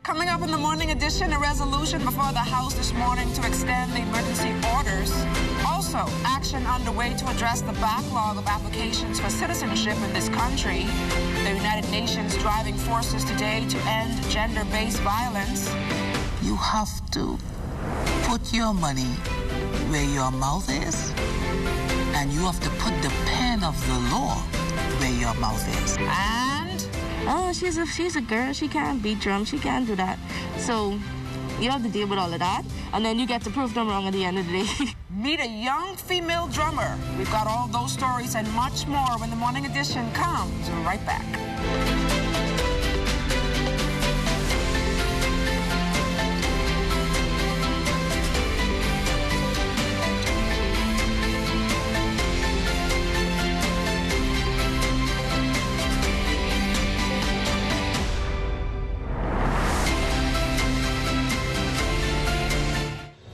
Coming up in the morning edition, a resolution before the House this morning to extend the emergency orders. Also, action underway to address the backlog of applications for citizenship in this country. The United Nations driving forces today to end gender-based violence. You have to put your money where your mouth is, and you have to put the pen of the law where your mouth is. And oh, she's a girl. She can't beat drum. She can't do that. So you have to deal with all of that, and then you get to prove them wrong at the end of the day. meet a young female drummer. We've got all those stories and much more when the morning edition comes. We're right back.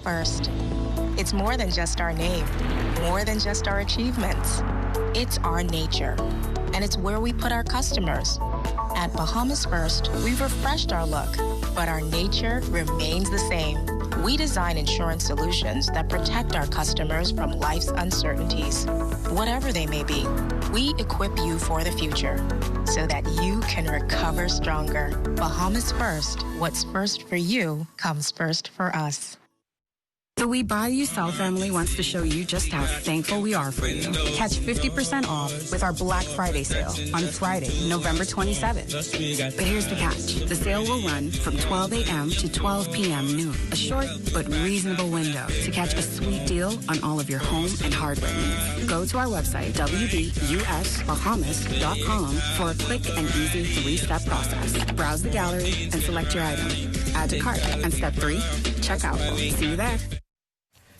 First, it's more than just our name, more than just our achievements. It's our nature, and it's where we put our customers. At Bahamas First, we've refreshed our look, but our nature remains the same. We design insurance solutions that protect our customers from life's uncertainties, whatever they may be. We equip you for the future so that you can recover stronger. Bahamas First, what's first for you comes first for us. The We Buy You Sell family wants to show you just how thankful we are for you. Catch 50% off with our Black Friday sale on Friday, November 27th. But here's the catch. The sale will run from 12 a.m. to 12 p.m. noon. A short but reasonable window to catch a sweet deal on all of your home and hardware needs. Go to our website, wbusbahamas.com, for a quick and easy 3-step process. Browse the gallery and select your item. Add to cart. And step 3, check out. See you there.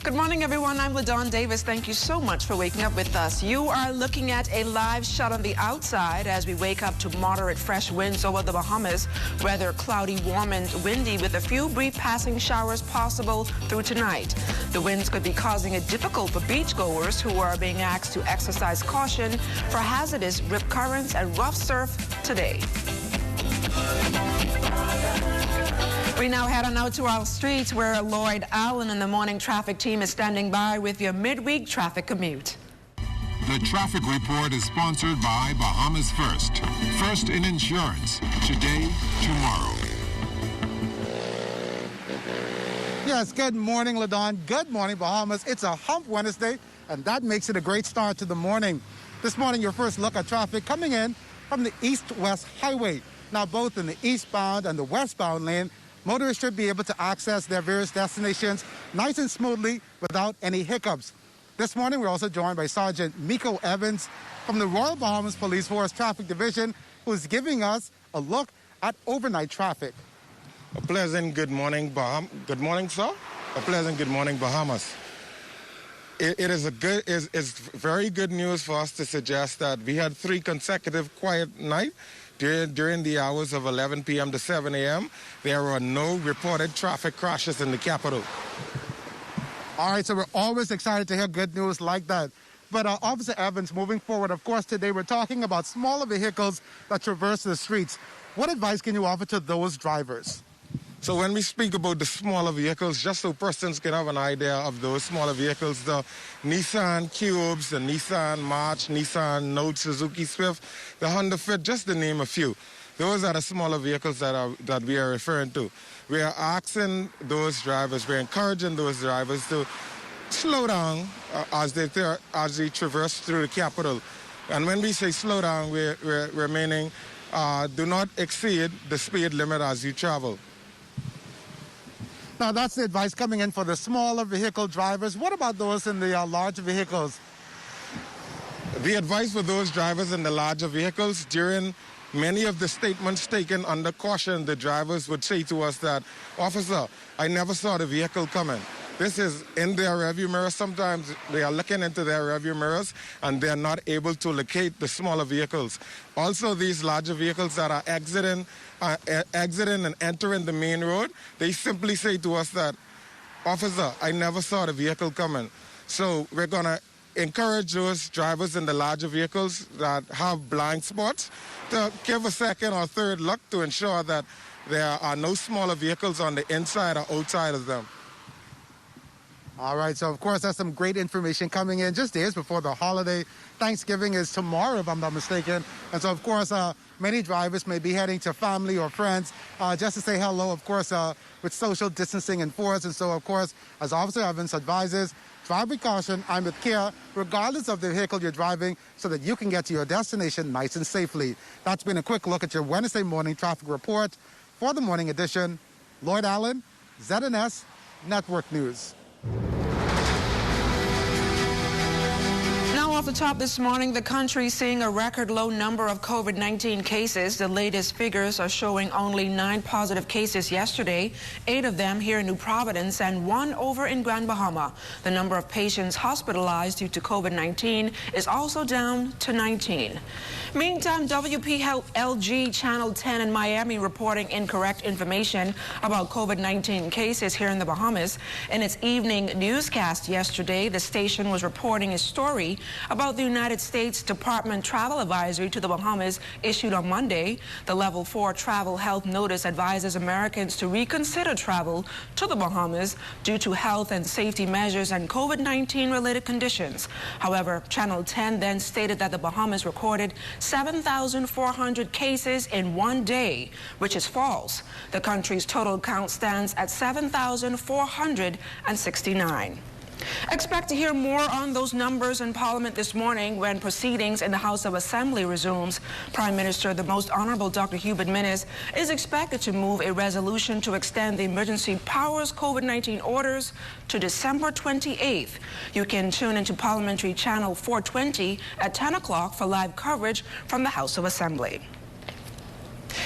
Good morning, everyone. I'm LaDawn Davis. Thank you so much for waking up with us. You are looking at a live shot on the outside as we wake up to moderate fresh winds over the Bahamas. Weather cloudy, warm, and windy with a few brief passing showers possible through tonight. The winds could be causing it difficult for beachgoers who are being asked to exercise caution for hazardous rip currents and rough surf today. We now head on out to our streets where Lloyd Allen and the morning traffic team is standing by with your midweek traffic commute. The traffic report is sponsored by Bahamas First. First in insurance. Today, tomorrow. Yes, good morning, LaDawn. Good morning, Bahamas. It's a Hump Wednesday, and that makes it a great start to the morning. This morning, your first look at traffic coming in from the east-west highway. Now, both in the eastbound and the westbound lane, motorists should be able to access their various destinations nice and smoothly without any hiccups. This morning, we're also joined by Sergeant Miko Evans from the Royal Bahamas Police Force Traffic Division, who's giving us a look at overnight traffic. A pleasant good morning, good morning, sir. A pleasant good morning, Bahamas. It's very good news for us to suggest that we had 3 consecutive quiet nights. During the hours of 11 p.m. to 7 a.m., there were no reported traffic crashes in the capital. All right, so we're always excited to hear good news like that. But Officer Evans, moving forward, of course, today we're talking about smaller vehicles that traverse the streets. What advice can you offer to those drivers? So when we speak about the smaller vehicles, just so persons can have an idea of those smaller vehicles, the Nissan Cubes, the Nissan March, Nissan Note, Suzuki Swift, the Honda Fit, just to name a few. Those are the smaller vehicles that we are referring to. We are asking those drivers, we're encouraging those drivers to slow down as they traverse through the capital. And when we say slow down, we're meaning do not exceed the speed limit as you travel. Now, that's the advice coming in for the smaller vehicle drivers. What about those in the larger vehicles? The advice for those drivers in the larger vehicles, during many of the statements taken under caution, the drivers would say to us that, "Officer, I never saw the vehicle coming." This is in their rearview mirror. Sometimes they are looking into their rearview mirrors and they're not able to locate the smaller vehicles. Also, these larger vehicles that are exiting and entering the main road, they simply say to us that, "Officer, I never saw the vehicle coming." So we're going to encourage those drivers in the larger vehicles that have blind spots to give a second or third look to ensure that There are no smaller vehicles on the inside or outside of them. All right, so of course that's some great information coming in just days before the holiday. Thanksgiving is tomorrow, if I'm not mistaken. And so, of course, many drivers may be heading to family or friends just to say hello, of course, with social distancing enforced. And so, of course, as Officer Evans advises, drive with caution and with care, regardless of the vehicle you're driving, so that you can get to your destination nice and safely. That's been a quick look at your Wednesday morning traffic report. For the morning edition, Lloyd Allen, ZNS Network News. Now off the top this morning, the country seeing a record low number of COVID-19 cases. The latest figures are showing only 9 positive cases yesterday, 8 of them here in New Providence and 1 over in Grand Bahama. The number of patients hospitalized due to COVID-19 is also down to 19. Meantime, WPLG Channel 10 in Miami reporting incorrect information about COVID-19 cases here in the Bahamas. In its evening newscast yesterday, the station was reporting a story about the United States Department travel advisory to the Bahamas issued on Monday. The Level 4 travel health notice advises Americans to reconsider travel to the Bahamas due to health and safety measures and COVID-19 related conditions. However, Channel 10 then stated that the Bahamas recorded 7,400 cases in one day, which is false. The country's total count stands at 7,469. Expect to hear more on those numbers in Parliament this morning when proceedings in the House of Assembly resumes. Prime Minister, the Most Honorable Dr. Hubert Minnis, is expected to move a resolution to extend the emergency powers COVID-19 orders to December 28th. You can tune into Parliamentary Channel 420 at 10 o'clock for live coverage from the House of Assembly.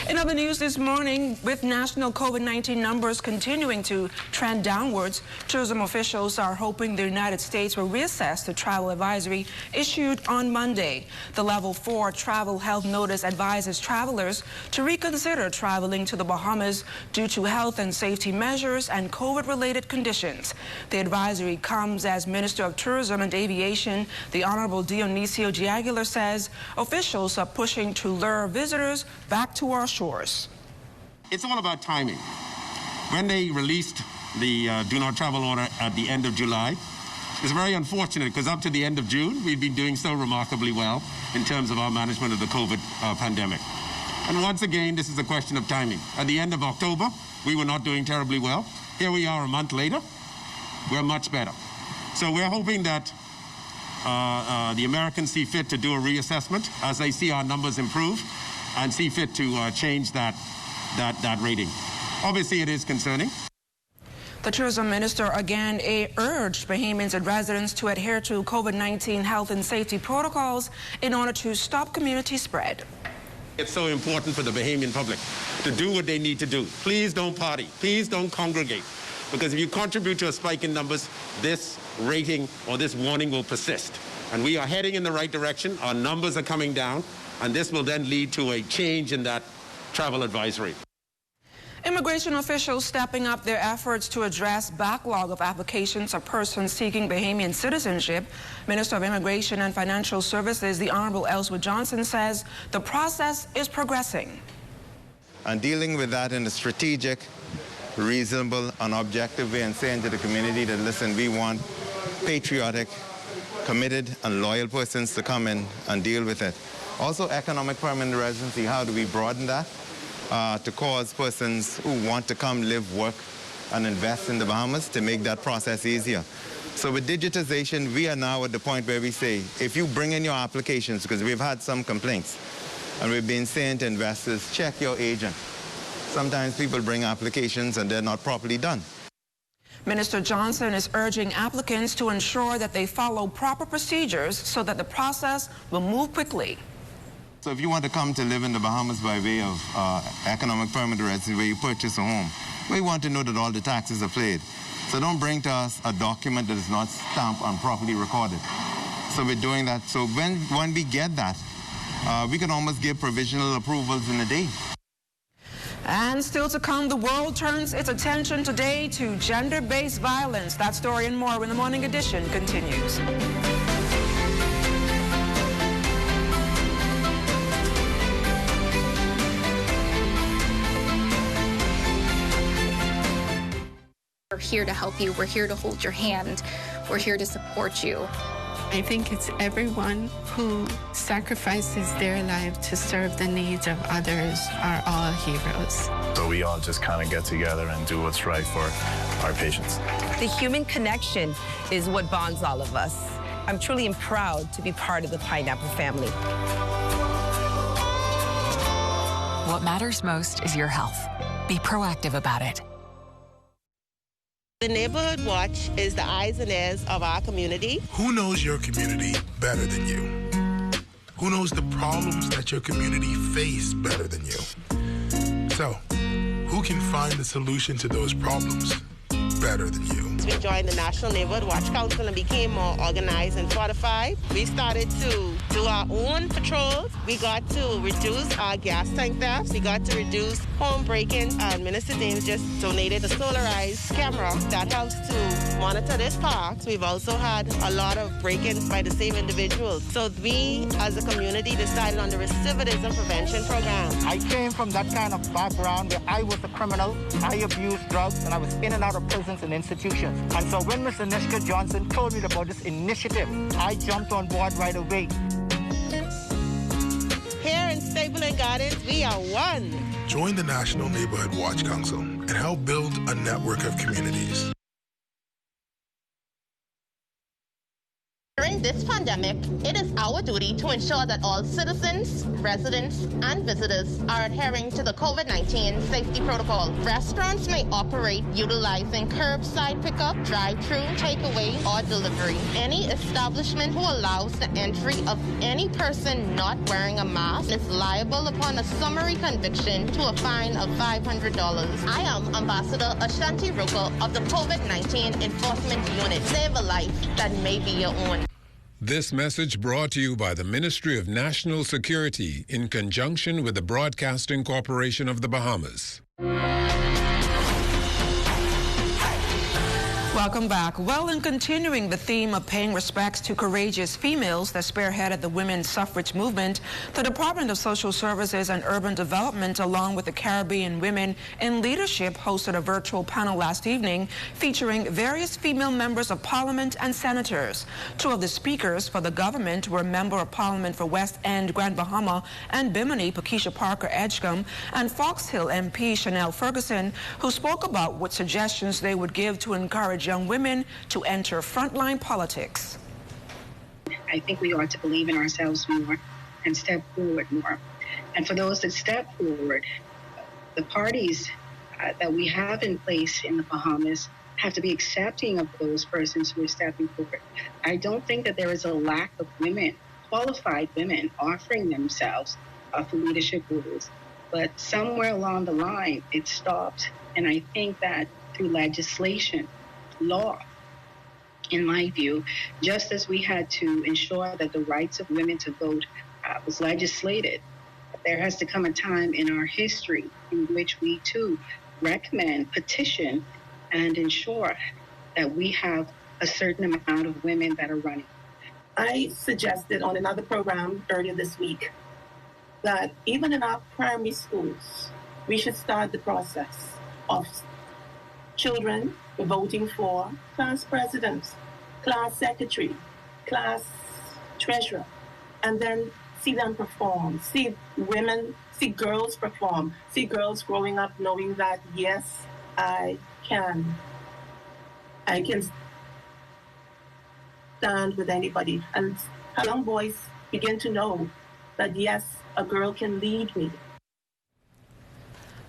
In other news this morning, with national COVID-19 numbers continuing to trend downwards, tourism officials are hoping the United States will reassess the travel advisory issued on Monday. The Level 4 travel health notice advises travelers to reconsider traveling to the Bahamas due to health and safety measures and COVID-related conditions. The advisory comes as Minister of Tourism and Aviation, the Honorable Dionisio Giagular, says officials are pushing to lure visitors back to our shores. It's all about timing. When they released the do not travel order at the end of July, it's very unfortunate because up to the end of June, we've been doing so remarkably well in terms of our management of the COVID pandemic. And once again, this is a question of timing. At the end of October, we were not doing terribly well. Here we are a month later, we're much better. So we're hoping that the Americans see fit to do a reassessment as they see our numbers improve and see fit to change that rating. Obviously, it is concerning. The tourism minister again urged Bahamians and residents to adhere to COVID-19 health and safety protocols in order to stop community spread. It's so important for the Bahamian public to do what they need to do. Please don't party. Please don't congregate. Because if you contribute to a spike in numbers, this rating or this warning will persist. And we are heading in the right direction. Our numbers are coming down. And this will then lead to a change in that travel advisory. Immigration officials stepping up their efforts to address backlog of applications of persons seeking Bahamian citizenship. Minister of Immigration and Financial Services, the Honorable Ellswood Johnson, says the process is progressing. And dealing with that in a strategic, reasonable, and objective way and saying to the community that, listen, we want patriotic, committed, and loyal persons to come in and deal with it. Also, economic permanent residency, how do we broaden that to cause persons who want to come, live, work, and invest in the Bahamas to make that process easier? So with digitization, we are now at the point where we say, if you bring in your applications, because we've had some complaints, and we've been saying to investors, check your agent. Sometimes people bring applications and they're not properly done. Minister Johnson is urging applicants to ensure that they follow proper procedures so that the process will move quickly. So if you want to come to live in the Bahamas by way of economic permanent residency where you purchase a home, we want to know that all the taxes are paid. So don't bring to us a document that is not stamped and properly recorded. So we're doing that. So when we get that, we can almost give provisional approvals in a day. And still to come, the world turns its attention today to gender-based violence. That story and more when the morning edition continues. here to help you. We're here to hold your hand. We're here to support you. I think it's everyone who sacrifices their life to serve the needs of others are all heroes. So we all just kind of get together and do what's right for our patients. The human connection is what bonds all of us. I'm truly proud to be part of the Pineapple family. What matters most is your health. Be proactive about it. The Neighborhood Watch is the eyes and ears of our community. Who knows your community better than you? Who knows the problems that your community face better than you? So, who can find the solution to those problems better than you? We joined the National Neighborhood Watch Council and became more organized and fortified. We started to do our own patrols. We got to reduce our gas tank thefts. We got to reduce home break-ins. And Minister James just donated a solarized camera that helps to monitor this park. We've also had a lot of break-ins by the same individuals. So we, as a community, decided on the recidivism prevention program. I came from that kind of background where I was a criminal, I abused drugs, and I was in and out of prisons and institutions. And so when Mr. Nishka Johnson told me about this initiative, I jumped on board right away. Here in Stable and Gardens, we are one. Join the National Neighborhood Watch Council and help build a network of communities. During this pandemic, it is our duty to ensure that all citizens, residents, and visitors are adhering to the COVID-19 safety protocol. Restaurants may operate utilizing curbside pickup, drive-through, takeaway, or delivery. Any establishment who allows the entry of any person not wearing a mask is liable upon a summary conviction to a fine of $500. I am Ambassador Ashanti Ruka of the COVID-19 Enforcement Unit. Save a life that may be your own. This message brought to you by the Ministry of National Security in conjunction with the Broadcasting Corporation of the Bahamas. Welcome back. Well, in continuing the theme of paying respects to courageous females that spearheaded the women's suffrage movement, the Department of Social Services and Urban Development, along with the Caribbean Women in Leadership, hosted a virtual panel last evening featuring various female members of Parliament and senators. Two of the speakers for the government were Member of Parliament for West End, Grand Bahama, and Bimini, Pakeisha Parker Edgecombe, and Fox Hill MP Chanel Ferguson, who spoke about what suggestions they would give to encourage young women to enter frontline politics. I think we ought to believe in ourselves more and step forward more. And for those that step forward, the parties that we have in place in the Bahamas have to be accepting of those persons who are stepping forward. I don't think that there is a lack of women, qualified women, offering themselves for leadership roles. But somewhere along the line, it stopped. And I think that through legislation, law, in my view, just as we had to ensure that the rights of women to vote was legislated, there has to come a time in our history in which we too recommend, petition, and ensure that we have a certain amount of women that are running. I suggested on another program earlier this week that even in our primary schools, we should start the process of children voting for class presidents, class secretary, class treasurer, and then see them perform, see women, see girls perform, see girls growing up knowing that, yes, I can stand with anybody. And young boys begin to know that, yes, a girl can lead me.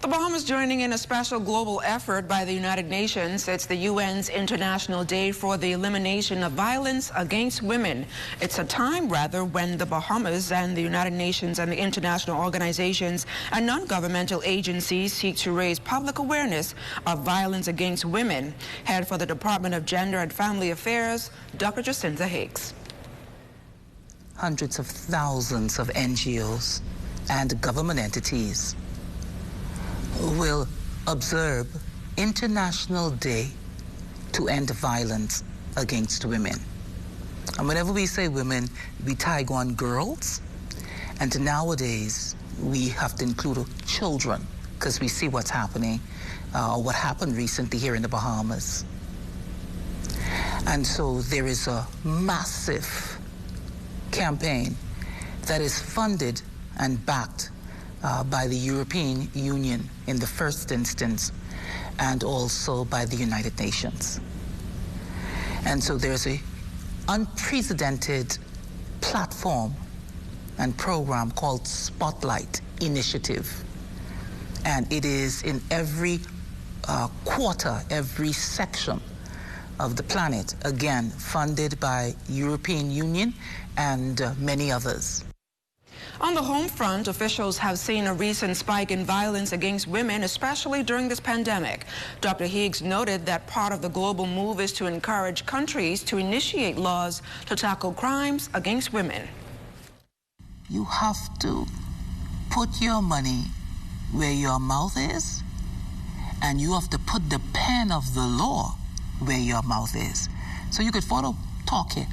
The Bahamas joining in a special global effort by the United Nations. It's the UN's International Day for the Elimination of Violence Against Women. It's a time, rather, when the Bahamas and the United Nations and the international organizations and non-governmental agencies seek to raise public awareness of violence against women. Head for the Department of Gender and Family Affairs, Dr. Jacinta Hicks. Hundreds of thousands of NGOs and government entities will observe International Day to End Violence Against Women. And whenever we say women, we tag on girls, and nowadays we have to include children because we see what's happening what happened recently here in the Bahamas. And so there is a massive campaign that is funded and backed by the European Union in the first instance, and also by the United Nations. And so there's a unprecedented platform and program called Spotlight Initiative. And it is in every quarter, every section of the planet, again, funded by European Union and many others. On the home front, officials have seen a recent spike in violence against women, especially during this pandemic. Dr. Higgs noted that part of the global move is to encourage countries to initiate laws to tackle crimes against women. You have to put your money where your mouth is, and you have to put the pen of the law where your mouth is. So you could photo talk it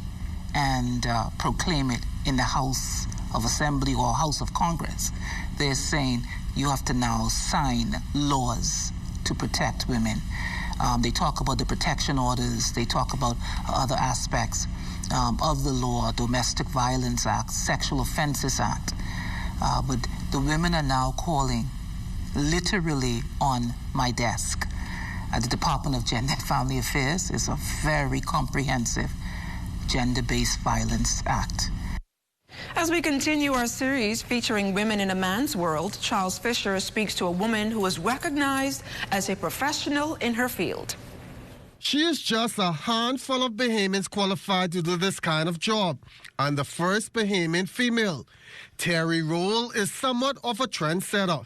and proclaim it in the House of Assembly or House of Congress. They're saying you have to now sign laws to protect women. They talk about the protection orders. They talk about other aspects of the law, Domestic Violence Act, Sexual Offenses Act. But the women are now calling literally on my desk. The Department of Gender and Family Affairs is a very comprehensive gender-based violence act. As we continue our series featuring women in a man's world, Charles Fisher speaks to a woman who is recognized as a professional in her field. She is just a handful of Bahamians qualified to do this kind of job, and the first Bahamian female. Terry Roll is somewhat of a trendsetter.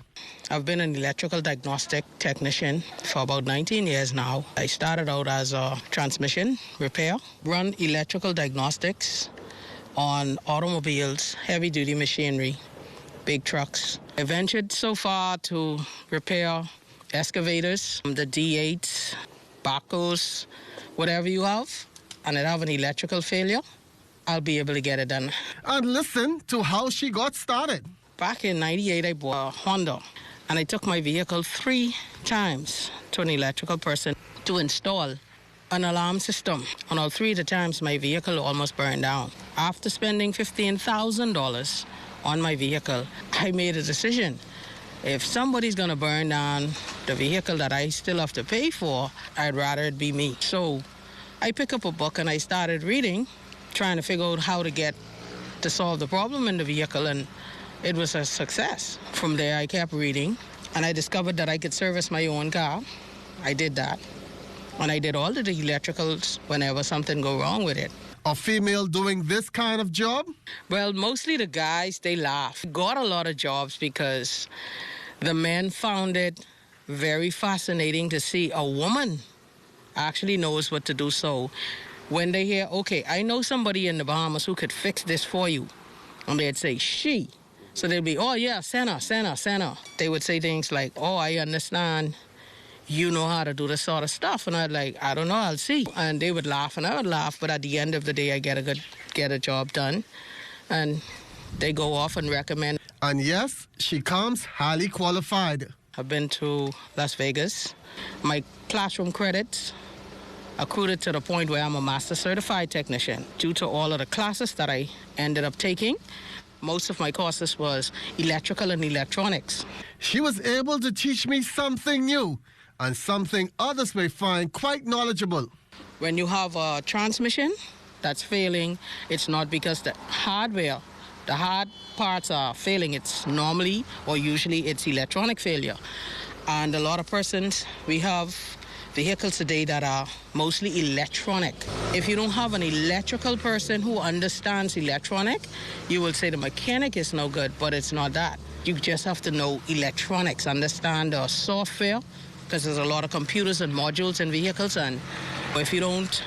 I've been an electrical diagnostic technician for about 19 years now. I started out as a transmission repair, run electrical diagnostics on automobiles, heavy-duty machinery, big trucks. I ventured so far to repair excavators, the D8s, backhoes, whatever you have, and it have an electrical failure, I'll be able to get it done. And listen to how she got started. Back in '98, I bought a Honda, and I took my vehicle 3 times to an electrical person to install an alarm system. On all 3 of the times, my vehicle almost burned down. After spending $15,000 on my vehicle, I made a decision. If somebody's gonna burn down the vehicle that I still have to pay for, I'd rather it be me. So I picked up a book and I started reading, trying to figure out how to solve the problem in the vehicle, and it was a success. From there, I kept reading, and I discovered that I could service my own car. I did that. And I did all of the electricals whenever something go wrong with it. A female doing this kind of job? Well, mostly the guys, they laugh. Got a lot of jobs because the men found it very fascinating to see a woman actually knows what to do. So when they hear, okay, I know somebody in the Bahamas who could fix this for you, and they'd say, she. So they'd be, oh yeah, send her. They would say things like, oh, I understand. You know how to do this sort of stuff. And I'd like, I don't know, I'll see. And they would laugh and I would laugh, but at the end of the day, I get a job done. And they go off and recommend. And yes, she comes highly qualified. I've been to Las Vegas. My classroom credits accrued to the point where I'm a master certified technician. Due to all of the classes that I ended up taking, most of my courses was electrical and electronics. She was able to teach me something new, and something others may find quite knowledgeable. When you have a transmission that's failing, it's not because the hardware, the hard parts are failing. It's normally or usually it's electronic failure. And a lot of persons, we have vehicles today that are mostly electronic. If you don't have an electrical person who understands electronic, you will say the mechanic is no good, but it's not that. You just have to know electronics, understand the software, because there's a lot of computers and modules in vehicles, and if you don't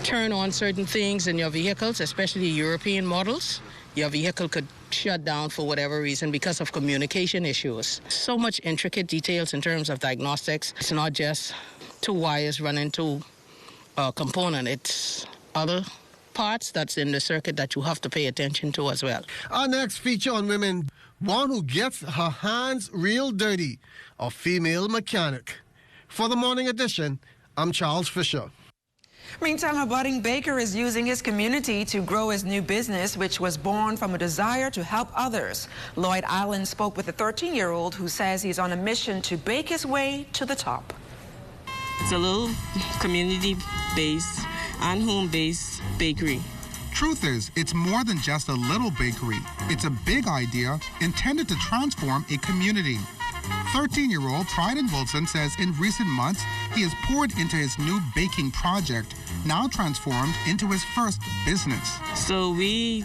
turn on certain things in your vehicles, especially European models, your vehicle could shut down for whatever reason because of communication issues. So much intricate details in terms of diagnostics. It's not just 2 wires running to a component. It's other parts that's in the circuit that you have to pay attention to as well. Our next feature on women, one who gets her hands real dirty, a female mechanic. For the Morning Edition, I'm Charles Fisher. Meantime, a budding baker is using his community to grow his new business, which was born from a desire to help others. Lloyd Allen spoke with a 13-year-old who says he's on a mission to bake his way to the top. It's a little community-based and home-based bakery. Truth is, it's more than just a little bakery. It's a big idea intended to transform a community. 13-year-old Tridon Wilson says in recent months, he has poured into his new baking project, now transformed into his first business. So we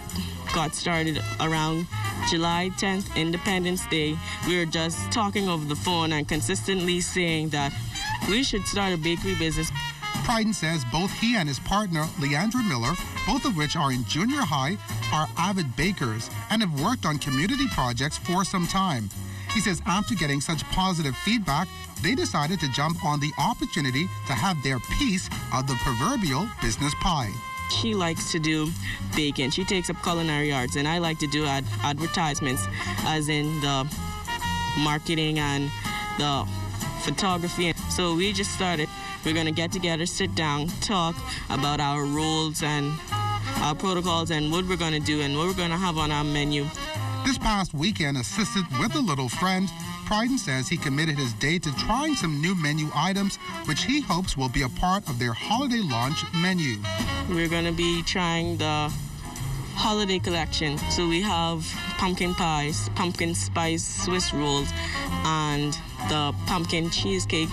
got started around July 10th, Independence Day. We were just talking over the phone and consistently saying that we should start a bakery business. Tridon says both he and his partner, Leandra Miller, both of which are in junior high, are avid bakers and have worked on community projects for some time. He says after getting such positive feedback, they decided to jump on the opportunity to have their piece of the proverbial business pie. She likes to do baking. She takes up culinary arts, and I like to do advertisements, as in the marketing and the photography. So we just started. We're going to get together, sit down, talk about our roles and our protocols and what we're going to do and what we're going to have on our menu. This past weekend, assisted with a little friend, Tridon says he committed his day to trying some new menu items, which he hopes will be a part of their holiday launch menu. We're going to be trying the holiday collection. So we have pumpkin pies, pumpkin spice Swiss rolls, and the pumpkin cheesecake,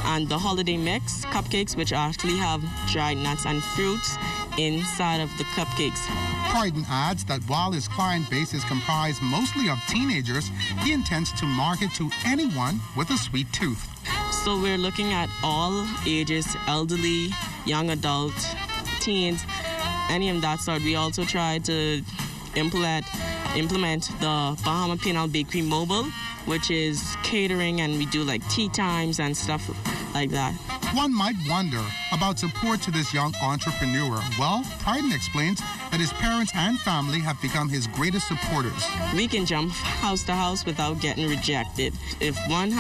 and the holiday mix cupcakes, which actually have dried nuts and fruits inside of the cupcakes. Tridon adds that while his client base is comprised mostly of teenagers, he intends to market to anyone with a sweet tooth. So we're looking at all ages, elderly, young adult, teens, any of that sort. We also try to implement the Bahama Penal Bakery Mobile, which is catering, and we do like tea times and stuff like that. One might wonder about support to this young entrepreneur. Well, Tridon explains that his parents and family have become his greatest supporters. We can jump house to house without getting rejected. If one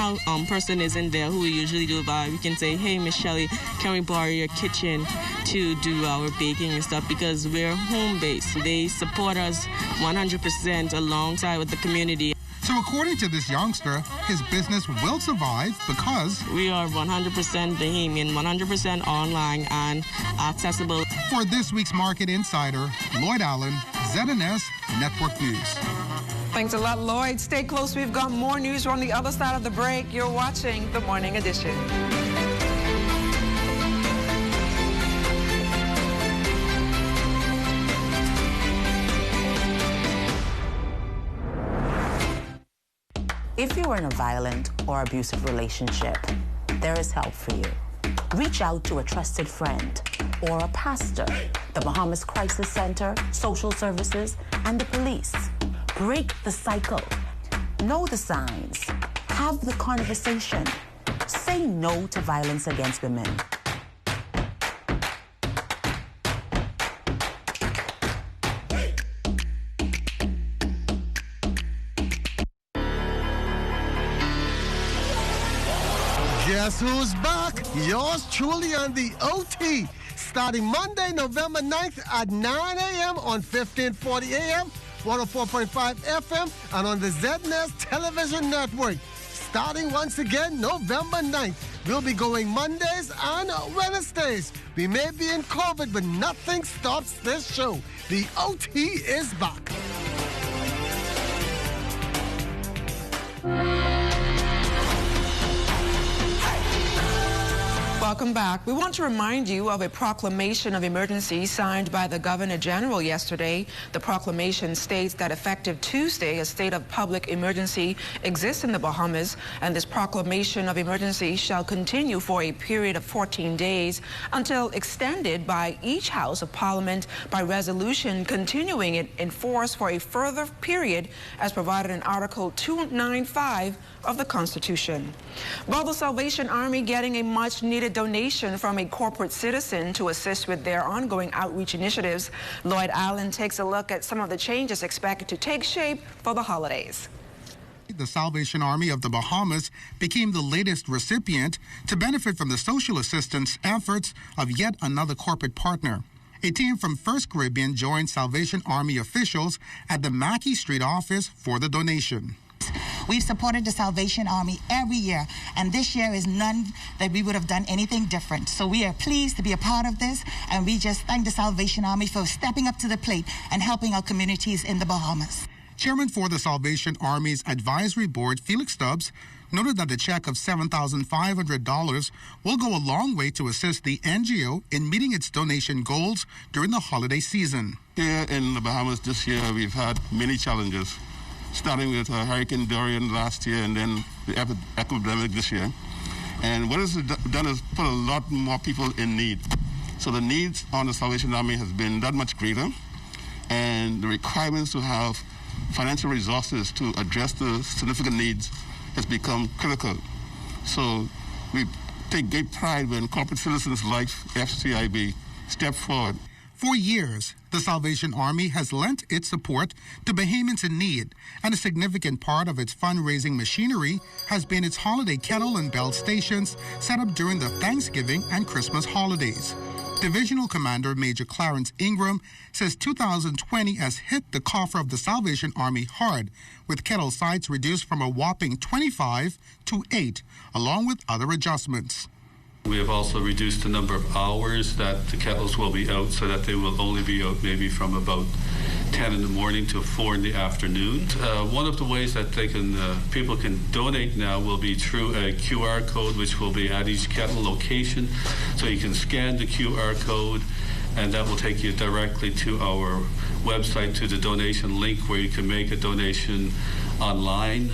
person isn't there, who we usually do by, we can say, hey, Miss Shelley, can we borrow your kitchen to do our baking and stuff, because we're home-based. They support us 100% alongside with the community. So according to this youngster, his business will survive because we are 100% Bahamian, 100% online and accessible. For this week's Market Insider, Lloyd Allen, ZNS Network News. Thanks a lot, Lloyd. Stay close. We've got more news on the other side of the break. You're watching The Morning Edition. If you are in a violent or abusive relationship, there is help for you. Reach out to a trusted friend or a pastor, the Bahamas Crisis Center, social services, and the police. Break the cycle. Know the signs. Have the conversation. Say no to violence against women. Guess who's back? Yours truly on the OT. Starting Monday, November 9th at 9 a.m. on 1540 a.m., 104.5 FM, and on the ZNS Television Network. Starting once again, November 9th. We'll be going Mondays and Wednesdays. We may be in COVID, but nothing stops this show. The OT is back. Welcome back. We want to remind you of a proclamation of emergency signed by the Governor General yesterday. The proclamation states that effective Tuesday, a state of public emergency exists in the Bahamas, and this proclamation of emergency shall continue for a period of 14 days until extended by each House of Parliament by resolution, continuing it in force for a further period as provided in Article 295 of the Constitution. While the Salvation Army getting a much-needed donation from a corporate citizen to assist with their ongoing outreach initiatives, Lloyd Allen takes a look at some of the changes expected to take shape for the holidays. the Salvation Army of the Bahamas became the latest recipient to benefit from the social assistance efforts of yet another corporate partner. A team from First Caribbean joined Salvation Army officials at the Mackey Street office for the donation. We've supported the Salvation Army every year, and this year is none that we would have done anything different. So we are pleased to be a part of this, and we just thank the Salvation Army for stepping up to the plate and helping our communities in the Bahamas. Chairman for the Salvation Army's advisory board, Felix Stubbs, noted that the check of $7,500 will go a long way to assist the NGO in meeting its donation goals during the holiday season. Here in the Bahamas this year, we've had many challenges, starting with Hurricane Dorian last year and then the epidemic this year. And what it's done is put a lot more people in need. So the needs on the Salvation Army has been that much greater, and the requirements to have financial resources to address the significant needs has become critical. So we take great pride when corporate citizens like FCIB step forward. For years, the Salvation Army has lent its support to Bahamians in need, and a significant part of its fundraising machinery has been its holiday kettle and bell stations set up during the Thanksgiving and Christmas holidays. Divisional Commander Major Clarence Ingram says 2020 has hit the coffer of the Salvation Army hard, with kettle sites reduced from a whopping 25 to 8, along with other adjustments. We have also reduced the number of hours that the kettles will be out, so that they will only be out maybe from about 10 in the morning to 4 in the afternoon. One of the ways that people can donate now will be through a QR code, which will be at each kettle location. So you can scan the QR code, and that will take you directly to our website, to the donation link, where you can make a donation online.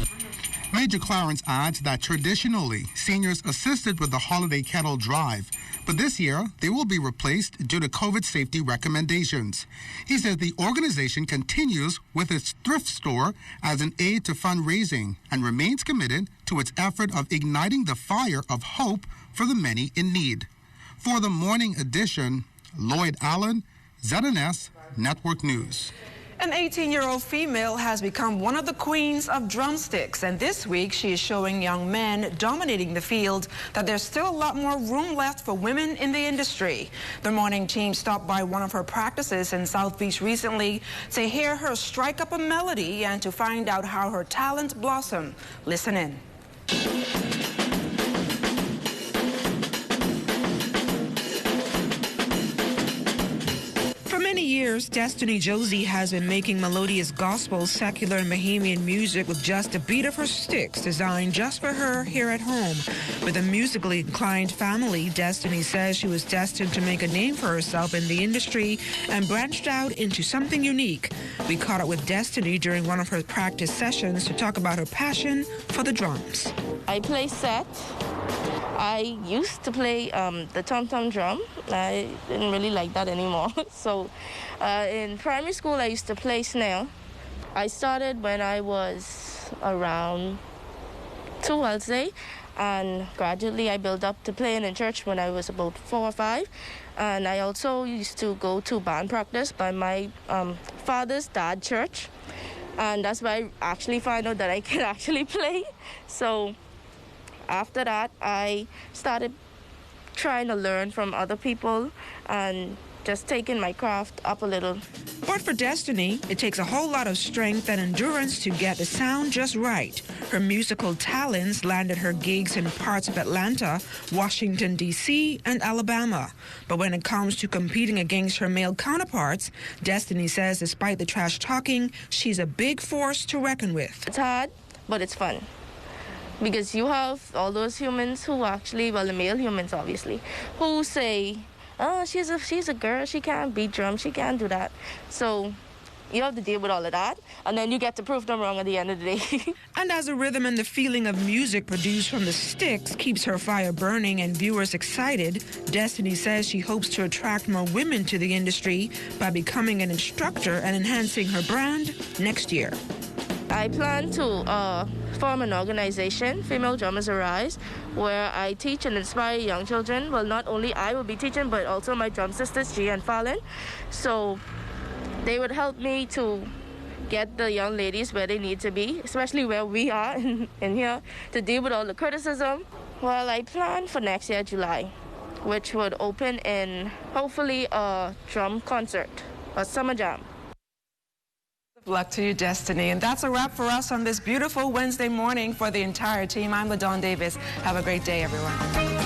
Major Clarence adds that traditionally, seniors assisted with the holiday kettle drive, but this year they will be replaced due to COVID safety recommendations. He says the organization continues with its thrift store as an aid to fundraising and remains committed to its effort of igniting the fire of hope for the many in need. For the morning edition, Lloyd Allen, ZNS Network News. An 18-year-old female has become one of the queens of drumsticks, and this week she is showing young men dominating the field that there's still a lot more room left for women in the industry. The morning team stopped by one of her practices in South Beach recently to hear her strike up a melody and to find out how her talent blossomed. Listen in. For many years, Destiny Josie has been making melodious gospel, secular, and Bahamian music with just a beat of her sticks designed just for her here at home. With a musically inclined family, Destiny says she was destined to make a name for herself in the industry and branched out into something unique. We caught up with Destiny during one of her practice sessions to talk about her passion for the drums. I play set. I used to play the tom-tom drum. I didn't really like that anymore. So in primary school, I used to play snare. I started when I was around 2, I'll say, and gradually I built up to playing in church when I was about 4 or 5. And I also used to go to band practice by my father's dad church. And that's where I actually found out that I could actually play. So after that, I started trying to learn from other people and just taking my craft up a little. But for Destiny, it takes a whole lot of strength and endurance to get the sound just right. Her musical talents landed her gigs in parts of Atlanta, Washington, D.C., and Alabama. But when it comes to competing against her male counterparts, Destiny says despite the trash talking, she's a big force to reckon with. It's hard, but it's fun. Because you have all those humans who actually, well, the male humans obviously, who say, oh, she's a girl, she can't beat drums, she can't do that. So you have to deal with all of that, and then you get to prove them wrong at the end of the day. And as the rhythm and the feeling of music produced from the sticks keeps her fire burning and viewers excited, Destiny says she hopes to attract more women to the industry by becoming an instructor and enhancing her brand next year. I plan to form an organization, Female Drummers Arise, where I teach and inspire young children. Well, not only I will be teaching, but also my drum sisters, G and Fallon. So they would help me to get the young ladies where they need to be, especially where we are in here, to deal with all the criticism. Well, I plan for next year, July, which would open in, hopefully, a drum concert, a summer jam. Good luck to you, Destiny. And that's a wrap for us on this beautiful Wednesday morning. For the entire team, I'm LaDawn Davis. Have a great day, everyone.